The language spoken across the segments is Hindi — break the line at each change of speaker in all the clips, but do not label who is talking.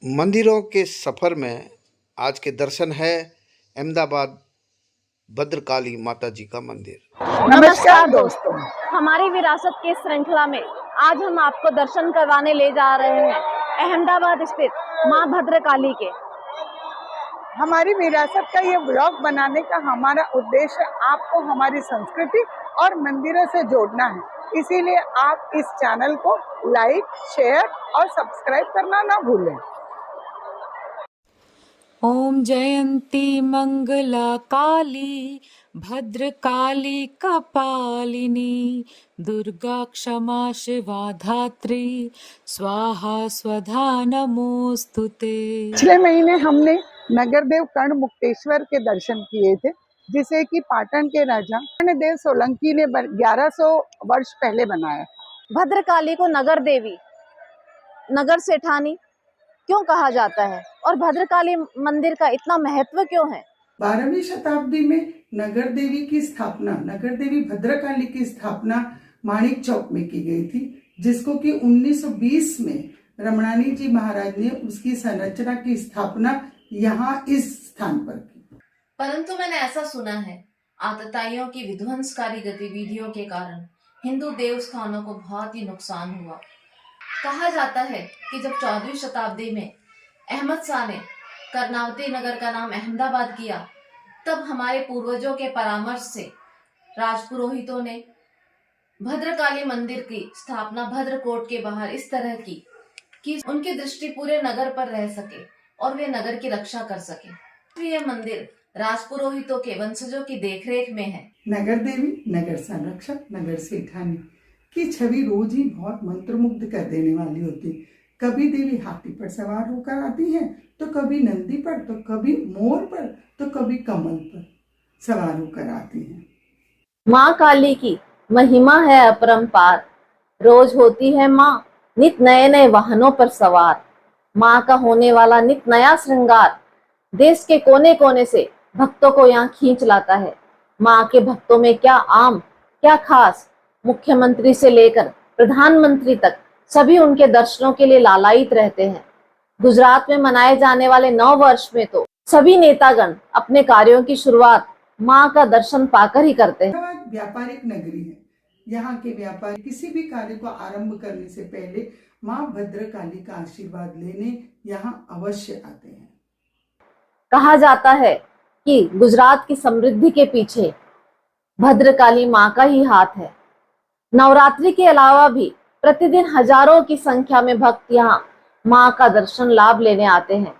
मंदिरों के सफर में आज के दर्शन है अहमदाबाद भद्रकाली माता जी का मंदिर।
नमस्कार दोस्तों, हमारी विरासत की श्रृंखला में आज हम आपको दर्शन करवाने ले जा रहे हैं अहमदाबाद स्थित मां भद्रकाली के।
हमारी विरासत का ये ब्लॉग बनाने का हमारा उद्देश्य आपको हमारी संस्कृति और मंदिरों से जोड़ना है। इसीलिए आप इस चैनल को लाइक, शेयर और सब्सक्राइब करना ना भूलें।
ओम जयंती मंगला काली भद्रकाली कपालिनी दुर्गा क्षमा शिवा धात्री स्वाहा स्वधा नमोस्तुते।
पिछले महीने हमने नगरदेव कर्ण मुक्तेश्वर के दर्शन किए थे, जिसे कि पाटन के राजा देव सोलंकी ने 1100 वर्ष पहले बनाया।
भद्रकाली को नगर देवी, नगर सेठानी क्यों कहा जाता है और भद्रकाली मंदिर का इतना महत्व क्यों है?
12वीं शताब्दी में नगर देवी की स्थापना, नगर देवी भद्रकाली की स्थापना माणिक चौक में की गई थी, जिसको कि 1920 में रमणानी जी महाराज ने उसकी संरचना की स्थापना यहाँ इस स्थान पर की।
परंतु मैंने ऐसा सुना है, आतताइयों की विध्वंसकारी गतिविधियों के कारण हिंदू देव स्थानों को बहुत ही नुकसान हुआ। कहा जाता है कि जब 14वीं शताब्दी में अहमद शाह ने कर्णावती नगर का नाम अहमदाबाद किया, तब हमारे पूर्वजों के परामर्श से राजपुरोहितों ने भद्रकाली मंदिर की स्थापना भद्रकोट के बाहर इस तरह की कि उनकी दृष्टि पूरे नगर पर रह सके और वे नगर की रक्षा कर सके। यह मंदिर राजपुरोहितों के वंशजों की देखरेख में है।
नगर देवी, नगर संरक्षक, नगर सेठानी की छवि रोज ही बहुत मंत्रमुग्ध कर देने वाली होती। कभी देवी हाथी पर सवार होकर आती हैं, तो कभी नंदी पर, तो कभी मोर पर, तो कभी कमल पर सवार होकर आती हैं।
माँ काली की महिमा है अपरंपार, रोज होती है माँ नित नए नए वाहनों पर सवार। माँ का होने वाला नित नया श्रृंगार देश के कोने कोने से भक्तों को यहाँ खींच लाता है। माँ के भक्तों में क्या आम क्या खास, मुख्यमंत्री से लेकर प्रधानमंत्री तक सभी उनके दर्शनों के लिए लालायित रहते हैं। गुजरात में मनाए जाने वाले 9 वर्ष में तो सभी नेतागण अपने कार्यों की शुरुआत माँ का दर्शन पाकर ही करते हैं।
व्यापारिक नगरी है। यहाँ के व्यापारी किसी भी कार्य को आरंभ करने से पहले माँ भद्रकाली का आशीर्वाद लेने यहाँ अवश्य आते हैं।
कहा जाता है कि गुजरात की समृद्धि के पीछे भद्रकाली माँ का ही हाथ है। नवरात्रि के अलावा भी प्रतिदिन हजारों की संख्या में भक्त यहाँ माँ का दर्शन लाभ लेने आते हैं।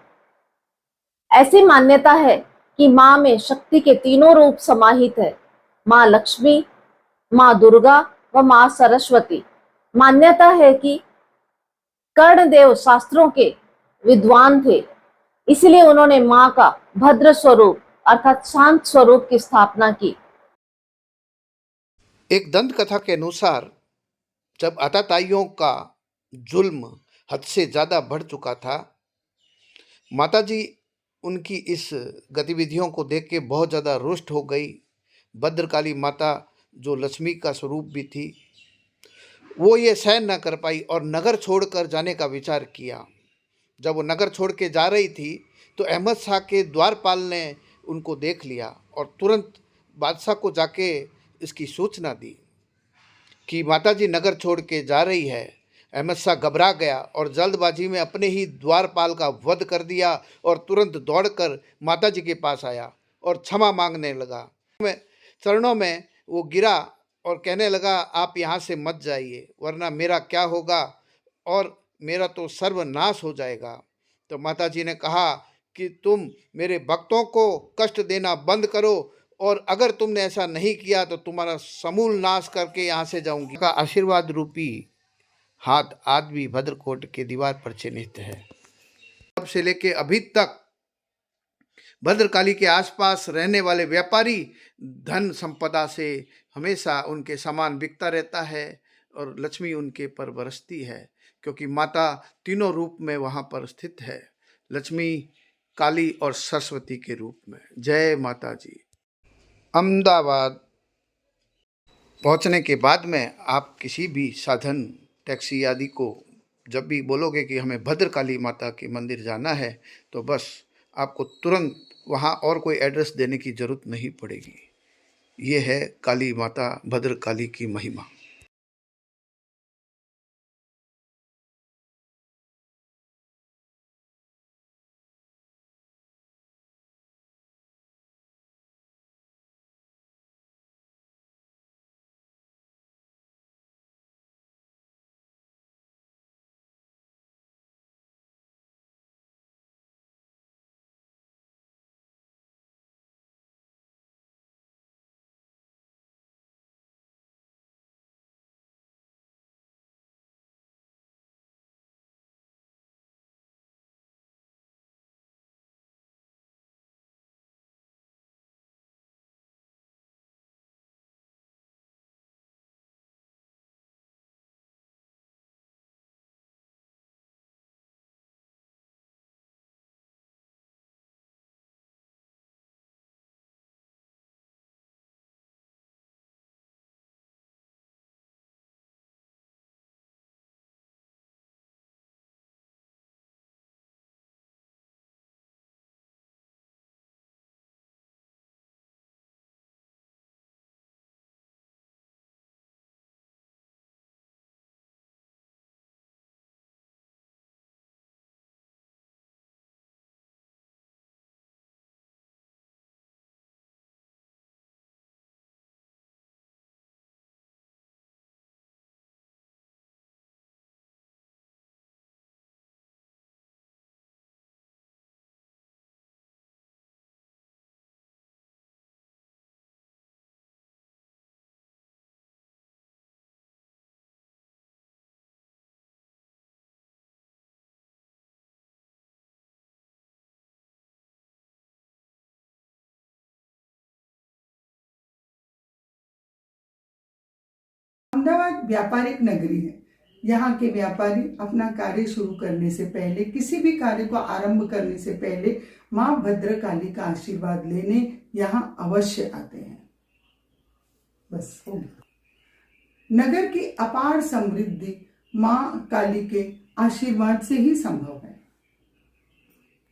ऐसी मान्यता है कि माँ में शक्ति के तीनों रूप समाहित है, माँ लक्ष्मी, माँ दुर्गा व माँ सरस्वती। मान्यता है कि कर्णदेव शास्त्रों के विद्वान थे, इसलिए उन्होंने माँ का भद्र स्वरूप अर्थात शांत स्वरूप की स्थापना की।
एक दंत कथा के अनुसार जब आताताइयों का जुल्म हद से ज़्यादा बढ़ चुका था, माताजी उनकी इस गतिविधियों को देख के बहुत ज़्यादा रुष्ट हो गई। भद्रकाली माता जो लक्ष्मी का स्वरूप भी थी, वो ये सहन न कर पाई और नगर छोड़कर जाने का विचार किया। जब वो नगर छोड़ के जा रही थी तो अहमद शाह के द्वारपाल ने उनको देख लिया और तुरंत बादशाह को जाके इसकी सूचना दी कि माताजी नगर छोड़ के जा रही है। अहमद शाह घबरा गया और जल्दबाजी में अपने ही द्वारपाल का वध कर दिया और तुरंत दौड़कर माताजी के पास आया और क्षमा मांगने लगा। चरणों में वो गिरा और कहने लगा, आप यहाँ से मत जाइए, वरना मेरा क्या होगा और मेरा तो सर्वनाश हो जाएगा। तो माताजी ने कहा कि तुम मेरे भक्तों को कष्ट देना बंद करो और अगर तुमने ऐसा नहीं किया तो तुम्हारा समूल नाश करके यहाँ से जाऊंगी। का आशीर्वाद रूपी हाथ आज भी भद्रकोट के दीवार पर चिन्हित है। तब से लेके अभी तक भद्रकाली के आसपास रहने वाले व्यापारी धन संपदा से हमेशा उनके सामान बिकता रहता है और लक्ष्मी उनके पर बरसती है, क्योंकि माता तीनों रूप में वहाँ पर स्थित है, लक्ष्मी, काली और सरस्वती के रूप में। जय माता जी। अहमदाबाद पहुंचने के बाद में आप किसी भी साधन, टैक्सी आदि को जब भी बोलोगे कि हमें भद्रकाली माता के मंदिर जाना है तो बस आपको तुरंत वहाँ और कोई एड्रेस देने की ज़रूरत नहीं पड़ेगी। ये है काली माता भद्रकाली की महिमा।
अहमदाबाद व्यापारिक नगरी है। यहाँ के व्यापारी अपना कार्य शुरू करने से पहले, किसी भी कार्य को आरंभ करने से पहले माँ भद्रकाली का आशीर्वाद लेने यहाँ अवश्य आते हैं। बस हो गया। नगर की अपार समृद्धि माँ काली के आशीर्वाद से ही संभव है।